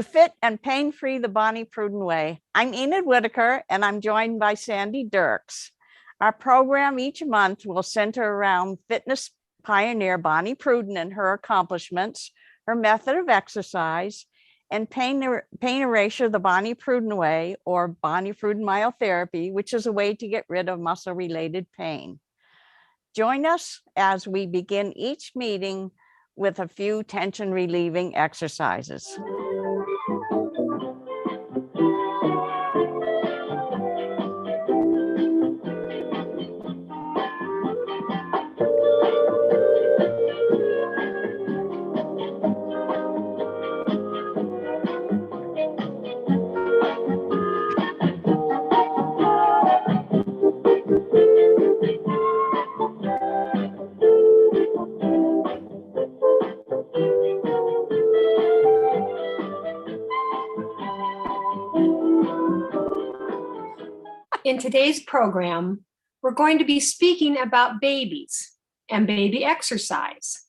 to fit and pain-free the Bonnie Pruden way. I'm Enid Whitaker, and I'm joined by Sandy Dirks. Our program each month will center around fitness pioneer Bonnie Pruden and her accomplishments, her method of exercise, and pain erasure the Bonnie Pruden way, or Bonnie Pruden myotherapy, which is a way to get rid of muscle-related pain. Join us as we begin each meeting with a few tension-relieving exercises. In today's program, we're going to be speaking about babies and baby exercise.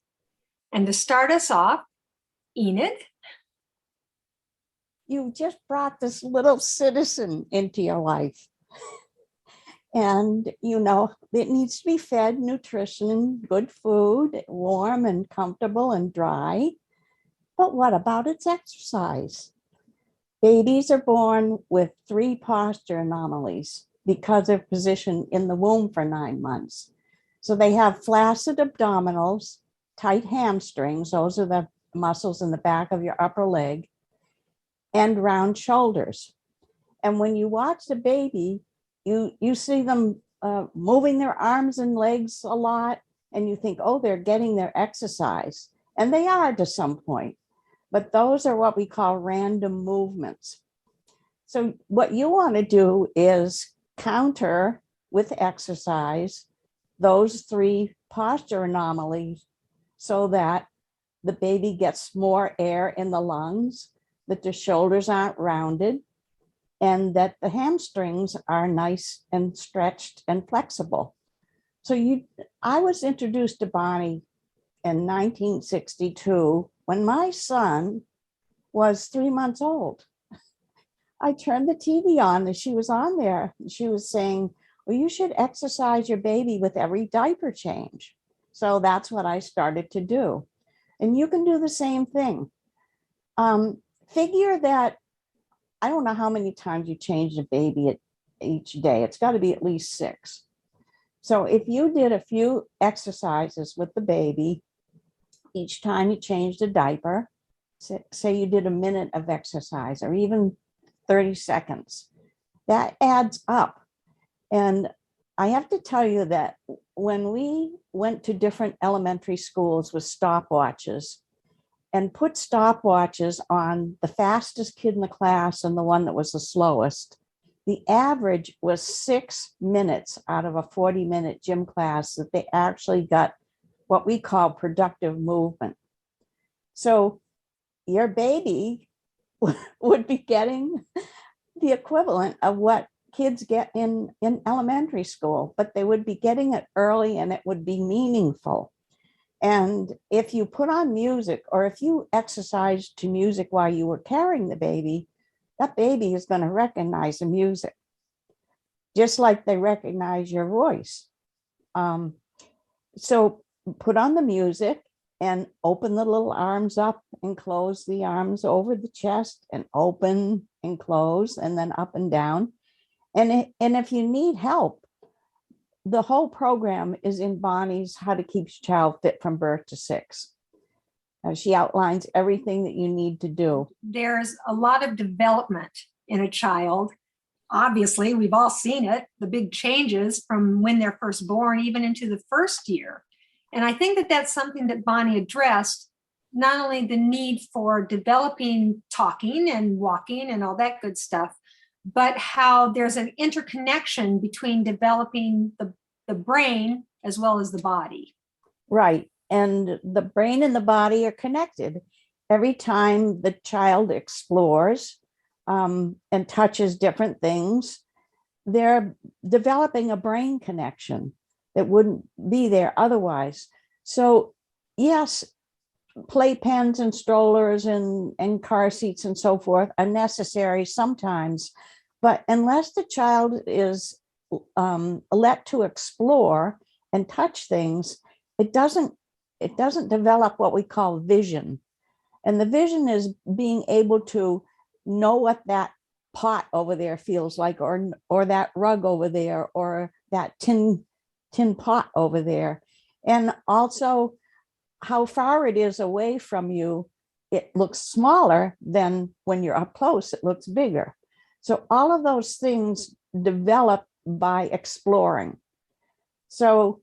And to start us off, Enid. You just brought this little citizen into your life. And, you know, it needs to be fed nutrition, good food, warm and comfortable and dry. But what about its exercise? Babies are born with 3 posture anomalies because of position in the womb for 9 months. So they have flaccid abdominals, tight hamstrings, those are the muscles in the back of your upper leg, and round shoulders. And when you watch the baby, you see them moving their arms and legs a lot, and you think, oh, they're getting their exercise. And they are to some point. But those are what we call random movements. So what you want to do is counter with exercise those 3 posture anomalies so that the baby gets more air in the lungs, that the shoulders aren't rounded, and that the hamstrings are nice and stretched and flexible. So I was introduced to Bonnie in 1962 when my son was 3 months old. I turned the TV on and she was on there. She was saying, well, you should exercise your baby with every diaper change. So that's what I started to do. And you can do the same thing. Figure that, I don't know how many times you change the baby each day. It's got to be at least 6. So if you did a few exercises with the baby, each time you changed a diaper, say you did a minute of exercise or even 30 seconds, that adds up. And I have to tell you that when we went to different elementary schools with stopwatches and put stopwatches on the fastest kid in the class and the one that was the slowest, the average was 6 minutes out of a 40-minute gym class that they actually got what we call productive movement. So your baby would be getting the equivalent of what kids get in elementary school, but they would be getting it early and it would be meaningful. And if you put on music or if you exercise to music while you were carrying the baby, that baby is going to recognize the music, just like they recognize your voice. So put on the music and open the little arms up and close the arms over the chest and open and close and then up and down. And if you need help, the whole program is in Bonnie's How to Keep Your Child Fit from Birth to 6. She outlines everything that you need to do. There's a lot of development in a child. Obviously, we've all seen it, the big changes from when they're first born, even into the first year. And I think that that's something that Bonnie addressed, not only the need for developing talking and walking and all that good stuff, but how there's an interconnection between developing the brain as well as the body. Right. And the brain and the body are connected. Every time the child explores and touches different things, they're developing a brain connection that wouldn't be there otherwise. So yes, playpens and strollers and car seats and so forth are necessary sometimes, but unless the child is let to explore and touch things, it doesn't develop what we call vision. And the vision is being able to know what that pot over there feels like, or that rug over there, or that tin pot over there. And also how far it is away from you. It looks smaller than when you're up close, it looks bigger. So all of those things develop by exploring. So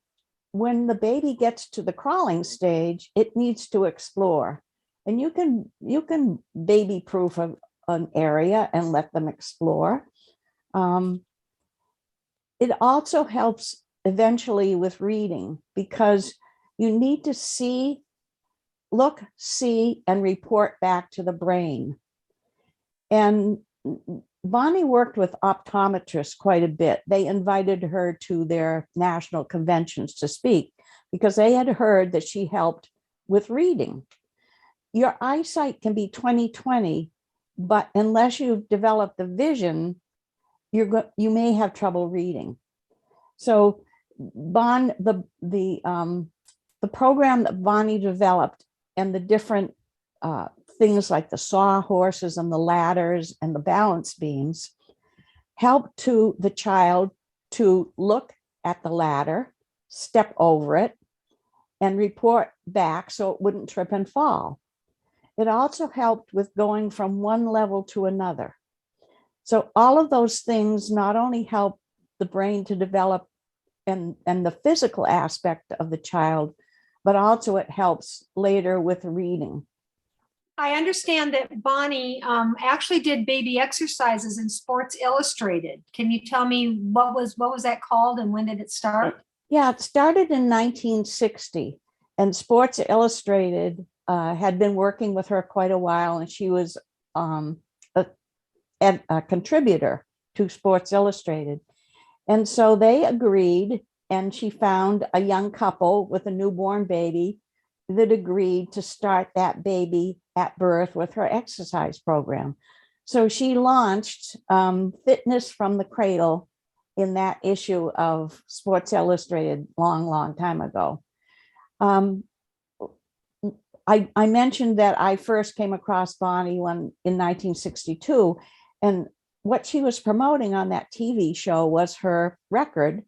when the baby gets to the crawling stage, it needs to explore. And you can baby proof an area and let them explore. It also helps eventually with reading, because you need to look, see, and report back to the brain. And Bonnie worked with optometrists quite a bit. They invited her to their national conventions to speak because they had heard that she helped with reading. Your eyesight can be 20/20, but unless you've developed the vision, you may have trouble reading. So the program that Bonnie developed, and the different things like the sawhorses and the ladders and the balance beams, help to the child to look at the ladder, step over it, and report back so it wouldn't trip and fall. It also helped with going from one level to another. So all of those things not only help the brain to develop and the physical aspect of the child, but also it helps later with reading. I understand that Bonnie actually did baby exercises in Sports Illustrated. Can you tell me what was that called and when did it start? Yeah, it started in 1960, and Sports Illustrated had been working with her quite a while, and she was a contributor to Sports Illustrated. And so they agreed, and she found a young couple with a newborn baby that agreed to start that baby at birth with her exercise program. So she launched Fitness from the Cradle in that issue of Sports Illustrated long time ago. I mentioned that I first came across Bonnie in 1962, and what she was promoting on that TV show was her record,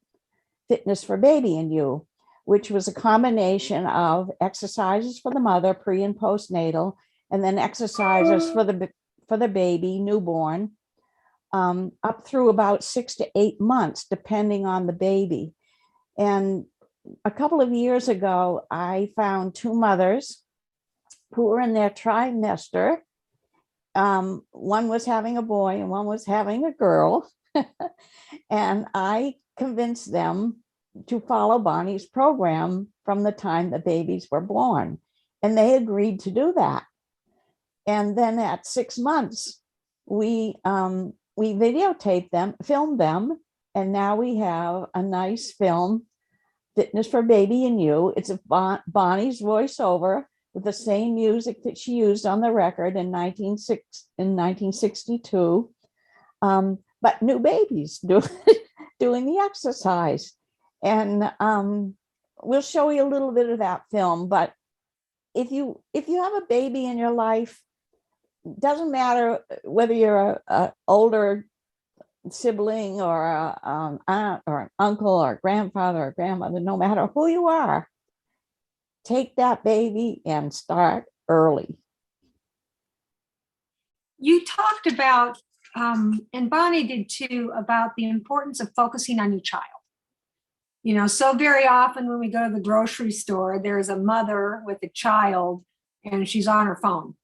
Fitness for Baby and You, which was a combination of exercises for the mother, pre and postnatal, and then exercises for the baby, newborn, up through about 6 to 8 months, depending on the baby. And a couple of years ago, I found two mothers who were in their trimester. One was having a boy and one was having a girl. And I convinced them to follow Bonnie's program from the time the babies were born. And they agreed to do that. And then at 6 months, we videotaped them, filmed them, and now we have a nice film, Fitness for Baby and You. It's Bonnie's voiceover with the same music that she used on the record in 1962, but new babies doing the exercise. And we'll show you a little bit of that film. But if you have a baby in your life, doesn't matter whether you're an older sibling or an aunt or an uncle or a grandfather or grandmother, no matter who you are, take that baby and start early. You talked about, and Bonnie did too, about the importance of focusing on your child. You know, so very often when we go to the grocery store, there's a mother with a child and she's on her phone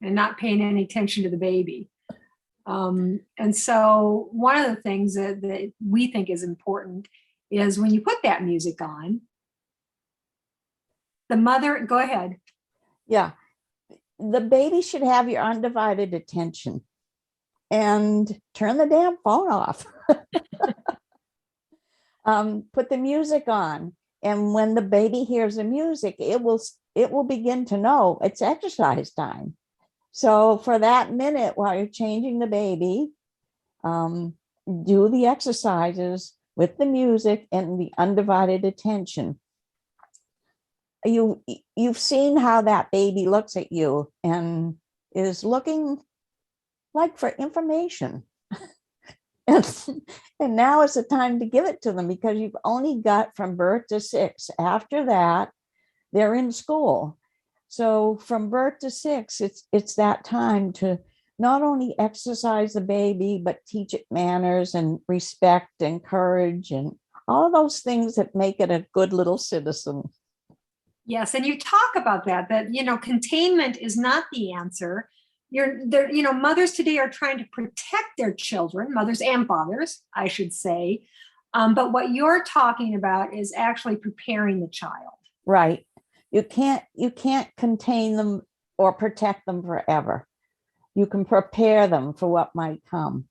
and not paying any attention to the baby. And so one of the things that we think is important is when you put that music on, the mother, go ahead. Yeah, the baby should have your undivided attention, and turn the damn phone off. Put the music on, and when the baby hears the music, it will it will begin to know it's exercise time. So for that minute while you're changing the baby, do the exercises with the music and the undivided attention. You've seen how that baby looks at you and is looking like for information. And now is the time to give it to them, because you've only got from birth to 6. After that, they're in school. So from birth to 6, it's that time to not only exercise the baby, but teach it manners and respect and courage and all of those things that make it a good little citizen. Yes, and you talk about that, containment is not the answer. Mothers today are trying to protect their children, mothers and fathers, I should say. But what you're talking about is actually preparing the child. Right. You can't contain them or protect them forever. You can prepare them for what might come.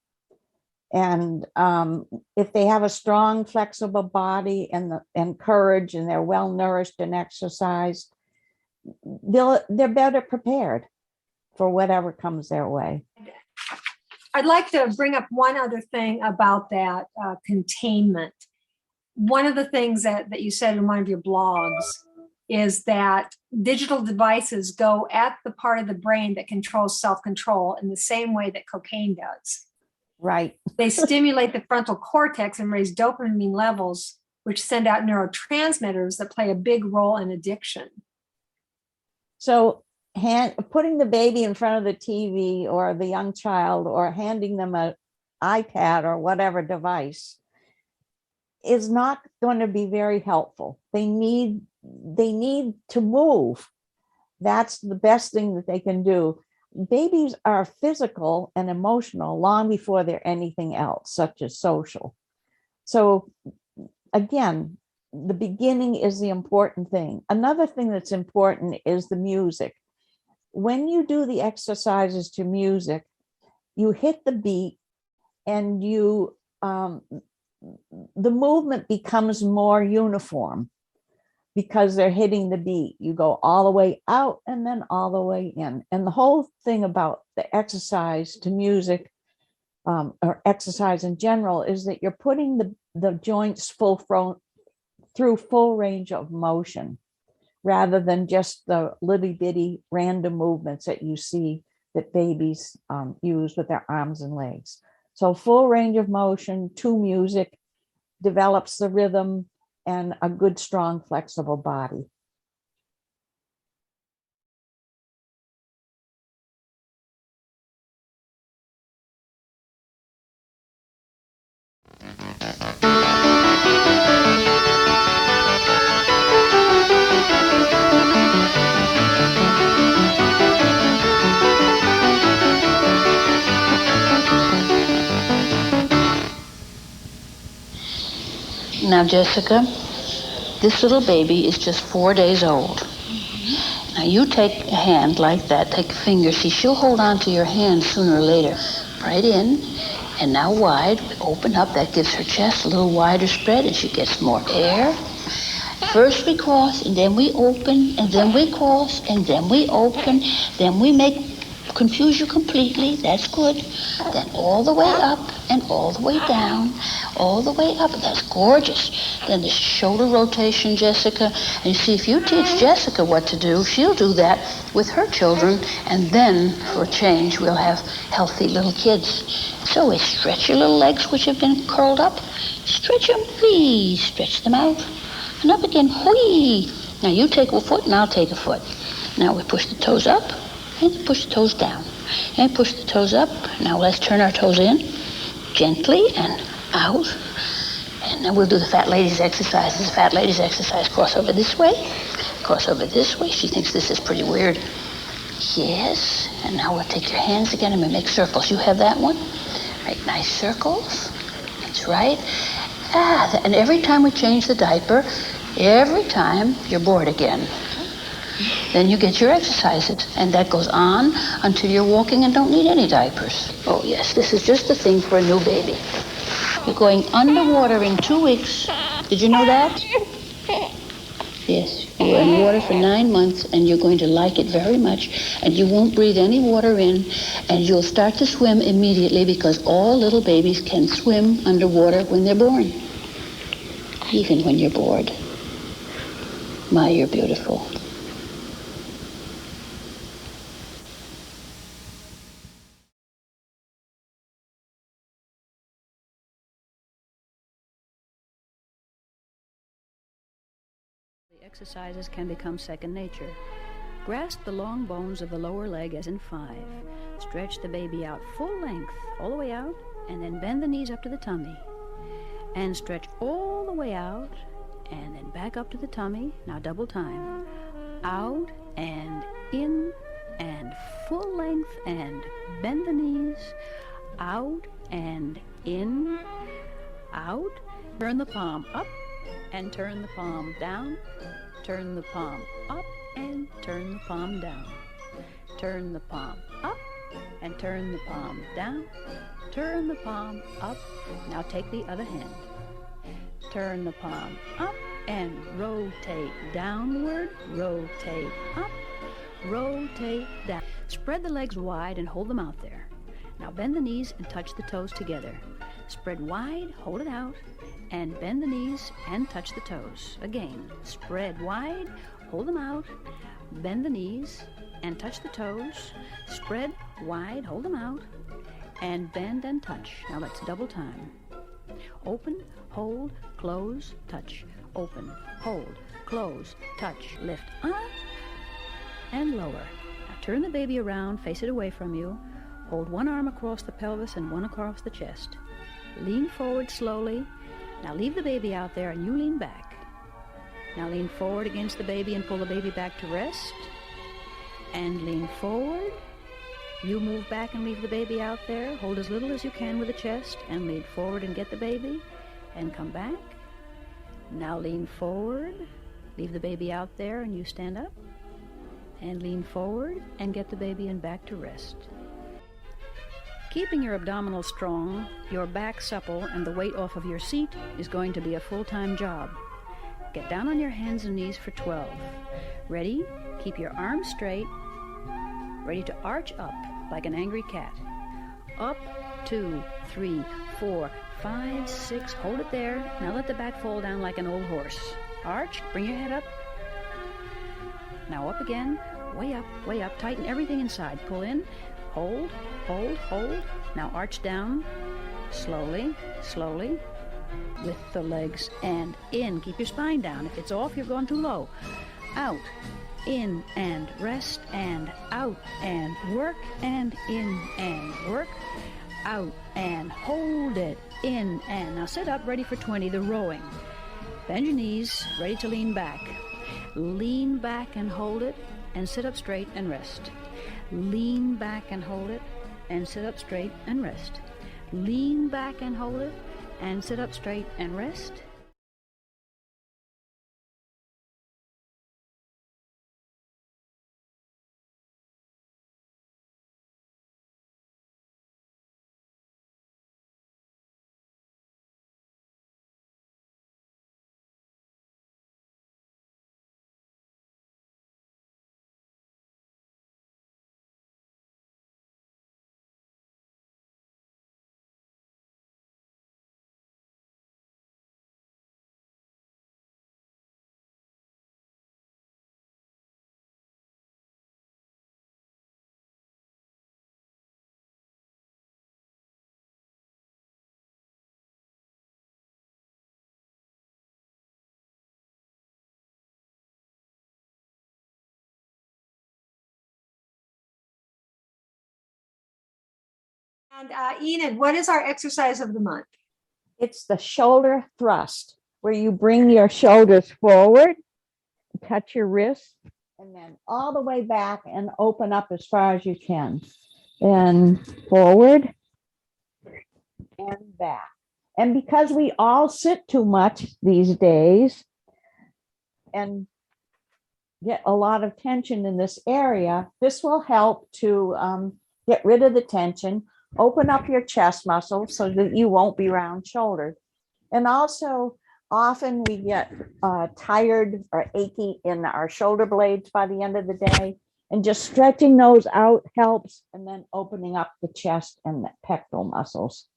And if they have a strong, flexible body and courage, and they're well nourished and exercised, they're better prepared for whatever comes their way. I'd like to bring up one other thing about that containment. One of the things that you said in one of your blogs is that digital devices go at the part of the brain that controls self-control in the same way that cocaine does. Right. They stimulate the frontal cortex and raise dopamine levels, which send out neurotransmitters that play a big role in addiction. So putting the baby in front of the TV or the young child, or handing them an iPad or whatever device, is not going to be very helpful. They need to move. That's the best thing that they can do. Babies are physical and emotional long before they're anything else, such as social. So again, the beginning is the important thing. Another thing that's important is the music. When you do the exercises to music, you hit the beat, and the movement becomes more uniform because they're hitting the beat. You go all the way out and then all the way in. And the whole thing about the exercise to music, or exercise in general, is that you're putting the joints through full range of motion, rather than just the little bitty random movements that you see that babies use with their arms and legs. So full range of motion to music develops the rhythm and a good, strong, flexible body. Now, Jessica, this little baby is just 4 days old. Now, you take a hand like that, take a finger. See, she'll hold on to your hand sooner or later. Right in, and now wide, open up. That gives her chest a little wider spread, and she gets more air. First we cross, and then we open, and then we cross, and then we open. Then we confuse you completely. That's good. Then all the way up and all the way down, all the way up. That's gorgeous. Then the shoulder rotation, Jessica. And you see, if you teach Jessica what to do, she'll do that with her children. And then, for a change, we'll have healthy little kids. So we stretch your little legs, which have been curled up. Stretch them, please. Stretch them out. And up again, whee. Now you take a foot and I'll take a foot. Now we push the toes up and push the toes down. And push the toes up. Now let's turn our toes in gently and out. And then we'll do the fat lady's exercises. The fat lady's exercise, cross over this way, cross over this way. She thinks this is pretty weird. Yes. And now we'll take your hands again and we'll make circles. You have that one? Right, nice circles. That's right. And every time we change the diaper, every time you're bored again. Then you get your exercises, and that goes on until you're walking and don't need any diapers. Oh yes, this is just the thing for a new baby. You're going underwater in 2 weeks. Did you know that? Yes, you're in water for 9 months and you're going to like it very much, and you won't breathe any water in, and you'll start to swim immediately because all little babies can swim underwater when they're born, even when you're bored. My, you're beautiful. The exercises can become second nature. Grasp the long bones of the lower leg as in 5. Stretch the baby out full length, all the way out, and then bend the knees up to the tummy. And stretch all the way out, and then back up to the tummy. Now double time. Out and in, and full length, and bend the knees. Out and in, out. Turn the palm up, and turn the palm down. Turn the palm up, and turn the palm down. Turn the palm up, and turn the palm down. Turn the palm up. Now take the other hand. Turn the palm up and rotate downward. Rotate up. Rotate down. Spread the legs wide and hold them out there. Now bend the knees and touch the toes together. Spread wide, hold it out, and bend the knees and touch the toes. Again, spread wide, hold them out, bend the knees and touch the toes. Spread wide, hold them out, and bend and touch. Now let's double time. Open, hold, close, touch. Open, hold, close, touch. Lift up and lower. Now turn the baby around, face it away from you. Hold one arm across the pelvis and one across the chest. Lean forward slowly. Now leave the baby out there and you lean back. Now lean forward against the baby and pull the baby back to rest. And lean forward. You move back and leave the baby out there. Hold as little as you can with the chest and lean forward and get the baby and come back. Now lean forward. Leave the baby out there and you stand up. And lean forward and get the baby and back to rest. Keeping your abdominals strong, your back supple, and the weight off of your seat is going to be a full-time job. Get down on your hands and knees for 12. Ready? Keep your arms straight. Ready to arch up like an angry cat. Up, 2, 3, 4, 5, 6. Hold it there. Now let the back fall down like an old horse. Arch. Bring your head up. Now up again. Way up, way up. Tighten everything inside. Pull in. Hold, hold, hold. Now arch down. Slowly, slowly. Lift the legs and in. Keep your spine down. If it's off, you're going too low. Out, in and rest and out and work and in and work. Out and hold it. In and. Now sit up, ready for 20, the rowing. Bend your knees, ready to lean back. Lean back and hold it and sit up straight and rest. Lean back and hold it and sit up straight and rest. Lean back and hold it and sit up straight and rest. And Enid, what is our exercise of the month? It's the shoulder thrust, where you bring your shoulders forward, touch your wrists, and then all the way back and open up as far as you can. And forward and back. And because we all sit too much these days and get a lot of tension in this area, this will help to get rid of the tension, open up your chest muscles so that you won't be round shouldered. And also often we get tired or achy in our shoulder blades by the end of the day. And just stretching those out helps, and then opening up the chest and the pectoral muscles.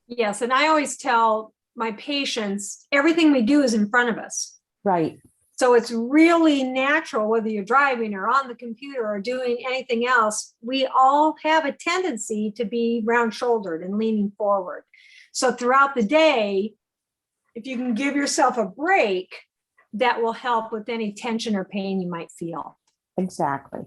Yes, and I always tell my patients, everything we do is in front of us. Right. So it's really natural, whether you're driving or on the computer or doing anything else, we all have a tendency to be round shouldered and leaning forward. So throughout the day, if you can give yourself a break, that will help with any tension or pain you might feel. Exactly.